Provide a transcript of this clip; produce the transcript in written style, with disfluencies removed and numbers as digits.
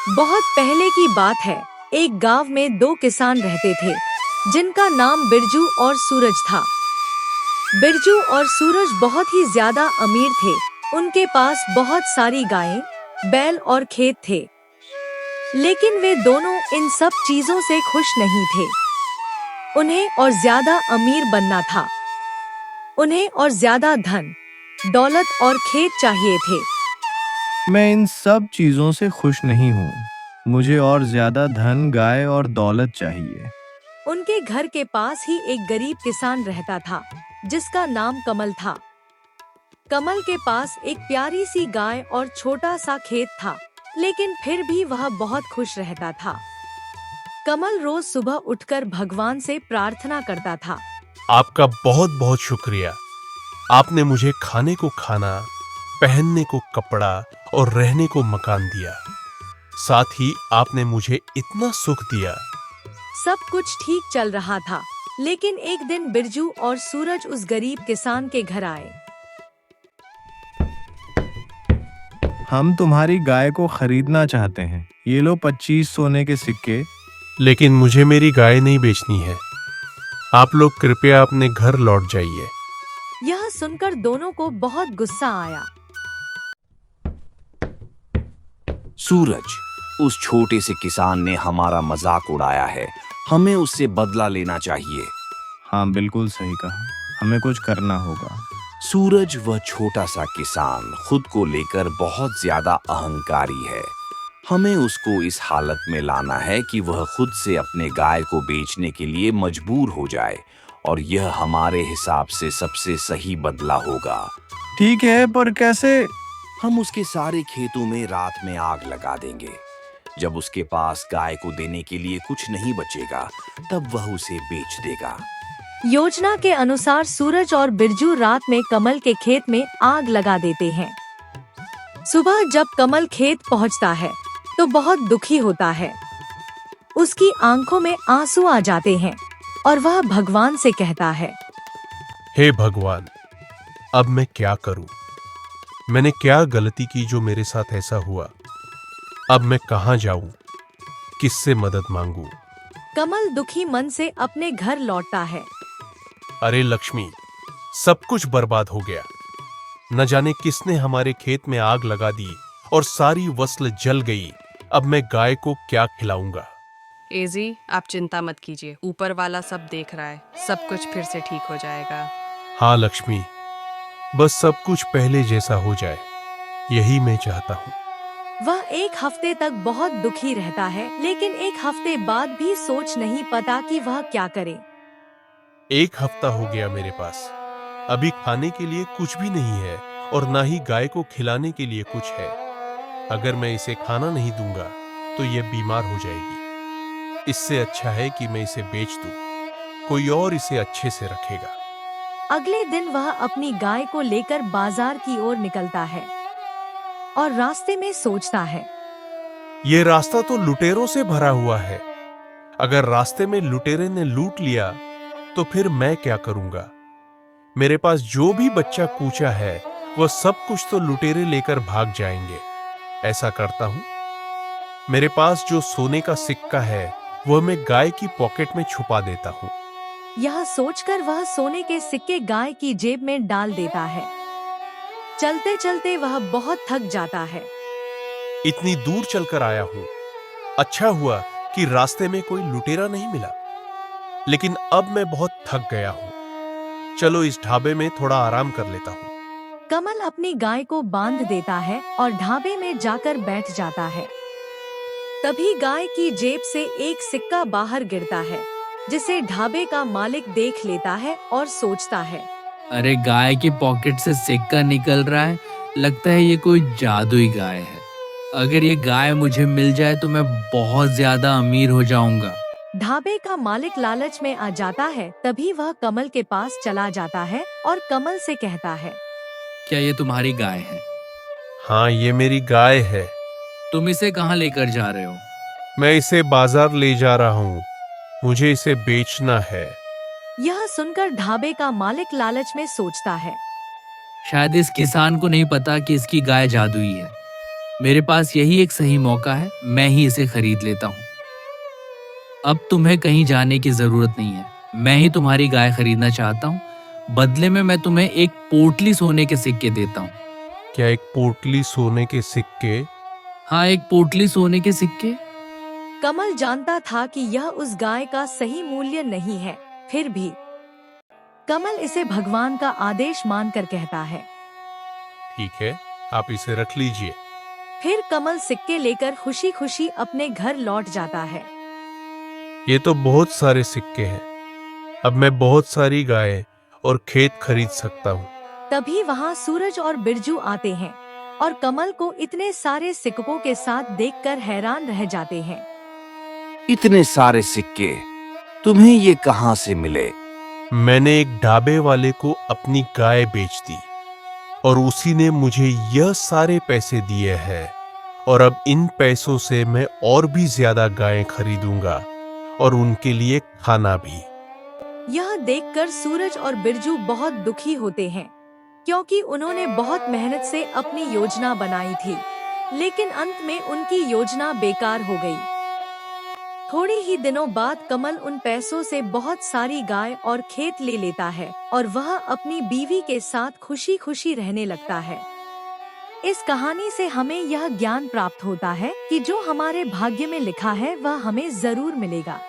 बहुत पहले की बात है। एक गांव में दो किसान रहते थे, जिनका नाम बिरजू और सूरज था। बिरजू और सूरज बहुत ही ज्यादा अमीर थे। उनके पास बहुत सारी गायें, बैल और खेत थे। लेकिन वे दोनों इन सब चीजों से खुश नहीं थे। उन्हें और ज्यादा अमीर बनना था। उन्हें और ज्यादा धन, दौलत और खेत चाहिए थे। मैं इन सब चीजों से खुश नहीं हूँ। मुझे और ज्यादा धन, गाय और दौलत चाहिए। उनके घर के पास ही एक गरीब किसान रहता था, जिसका नाम कमल था। कमल के पास एक प्यारी सी गाय और छोटा सा खेत था, लेकिन फिर भी वह बहुत खुश रहता था। कमल रोज सुबह उठकर भगवान से प्रार्थना करता था। आपका बहुत बहुत शुक्रिया। आपने मुझे खाने को खाना, पहनने को कपड़ा और रहने को मकान दिया। साथ ही आपने मुझे इतना सुख दिया। सब कुछ ठीक चल रहा था, लेकिन एक दिन बिरजू और सूरज उस गरीब किसान के घर आए। हम तुम्हारी गाय को खरीदना चाहते हैं। ये लो 25 सोने के सिक्के। लेकिन मुझे मेरी गाय नहीं बेचनी है। आप लोग कृपया अपने घर लौट जाइए। यह सुनकर दोनों को बहुत गुस्सा आया। सूरज, उस छोटे से किसान ने हमारा मजाक उड़ाया है। हमें उससे बदला लेना चाहिए। हाँ, बिल्कुल सही कहा। हमें कुछ करना होगा। सूरज, वह छोटा सा किसान खुद को लेकर बहुत ज्यादा अहंकारी है। हमें उसको इस हालत में लाना है कि वह खुद से अपने गाय को बेचने के लिए मजबूर हो जाए, और यह हमारे हिसाब से सबसे सही बदला होगा। ठीक है, पर कैसे? हम उसके सारे खेतों में रात में आग लगा देंगे। जब उसके पास गाय को देने के लिए कुछ नहीं बचेगा, तब वह उसे बेच देगा। योजना के अनुसार सूरज और बिरजू रात में कमल के खेत में आग लगा देते हैं। सुबह जब कमल खेत पहुंचता है, तो बहुत दुखी होता है। उसकी आंखों में आंसू आ जाते हैं और वह भगवान से कहता है, हे भगवान, अब मैं क्या करूं? मैंने क्या गलती की जो मेरे साथ ऐसा हुआ? अब मैं कहां जाऊं? किससे मदद मांगूं? कमल दुखी मन से अपने घर लौटता है। अरे लक्ष्मी, सब कुछ बर्बाद हो गया। न जाने किसने हमारे खेत में आग लगा दी और सारी फसल जल गई। अब मैं गाय को क्या खिलाऊंगा? एजी, आप चिंता मत कीजिए, ऊपर वाला सब देख रहा है। सब कुछ फिर से ठीक हो जाएगा। हाँ लक्ष्मी, बस सब कुछ पहले जैसा हो जाए, यही मैं चाहता हूँ। वह एक हफ्ते तक बहुत दुखी रहता है, लेकिन एक हफ्ते बाद भी सोच नहीं पाता कि वह क्या करे। एक हफ्ता हो गया मेरे पास। अभी खाने के लिए कुछ भी नहीं है और ना ही गाय को खिलाने के लिए कुछ है। अगर मैं इसे खाना नहीं दूंगा तो यह बीमार हो जाएगी। इससे अच्छा है कि मैं इसे बेच दूं। कोई और इसे अच्छे से रखेगा। अगले दिन वह अपनी गाय को लेकर बाजार की ओर निकलता है और रास्ते में सोचता है, ये रास्ता तो लुटेरों से भरा हुआ है। अगर रास्ते में लुटेरे ने लूट लिया तो फिर मैं क्या करूंगा? मेरे पास जो भी बच्चा कूचा है, वह सब कुछ तो लुटेरे लेकर भाग जाएंगे। ऐसा करता हूं, मेरे पास जो सोने का सिक्का है वह मैं गाय की पॉकेट में छुपा देता हूं। यह सोचकर वह सोने के सिक्के गाय की जेब में डाल देता है। चलते चलते वह बहुत थक जाता है। इतनी दूर चलकर आया हूं। अच्छा हुआ कि रास्ते में कोई लुटेरा नहीं मिला, लेकिन अब मैं बहुत थक गया हूं। चलो इस ढाबे में थोड़ा आराम कर लेता हूं। कमल अपनी गाय को बांध देता है और ढाबे में जाकर बैठ जाता है। तभी गाय की जेब से एक सिक्का बाहर गिरता है, जिसे ढाबे का मालिक देख लेता है और सोचता है, अरे, गाय की पॉकेट से सिक्का निकल रहा है। लगता है ये कोई जादुई गाय है। अगर ये गाय मुझे मिल जाए तो मैं बहुत ज्यादा अमीर हो जाऊंगा। ढाबे का मालिक लालच में आ जाता है। तभी वह कमल के पास चला जाता है और कमल से कहता है, क्या ये तुम्हारी गाय है? हाँ, ये मेरी गाय है। तुम इसे कहाँ लेकर जा रहे हो? मैं इसे बाजार ले जा रहा हूँ। मुझे इसे बेचना है। यह सुनकर ढाबे का मालिक लालच में सोचता है, शायद इस किसान को नहीं पता कि इसकी गाय जादुई है। मेरे पास यही एक सही मौका है, मैं ही इसे खरीद लेता हूँ। अब तुम्हें कहीं जाने की जरूरत नहीं है, मैं ही तुम्हारी गाय खरीदना चाहता हूँ। बदले में मैं तुम्हें एक पोटली सोने के सिक्के देता हूँ। क्या एक पोटली सोने के सिक्के? हाँ, एक पोटली सोने के सिक्के। कमल जानता था कि यह उस गाय का सही मूल्य नहीं है, फिर भी कमल इसे भगवान का आदेश मानकर कहता है। ठीक है, आप इसे रख लीजिए। फिर कमल सिक्के लेकर खुशी खुशी अपने घर लौट जाता है। ये तो बहुत सारे सिक्के हैं। अब मैं बहुत सारी गायें और खेत खरीद सकता हूँ। तभी वहाँ सूरज और बिरजू आते हैं और कमल को इतने सारे सिक्कों के साथ देखकर हैरान रह जाते हैं। इतने सारे सिक्के तुम्हें ये कहाँ से मिले? मैंने एक ढाबे वाले को अपनी गाय बेच दी और उसी ने मुझे यह सारे पैसे दिए हैं। और अब इन पैसों से मैं और भी ज्यादा गायें खरीदूंगा और उनके लिए खाना भी। यह देखकर सूरज और बिरजू बहुत दुखी होते हैं, क्योंकि उन्होंने बहुत मेहनत से अपनी योजना बनाई थी, लेकिन अंत में उनकी योजना बेकार हो गई। थोड़े ही दिनों बाद कमल उन पैसों से बहुत सारी गाय और खेत ले लेता है और वह अपनी बीवी के साथ खुशी खुशी रहने लगता है। इस कहानी से हमें यह ज्ञान प्राप्त होता है कि जो हमारे भाग्य में लिखा है वह हमें जरूर मिलेगा।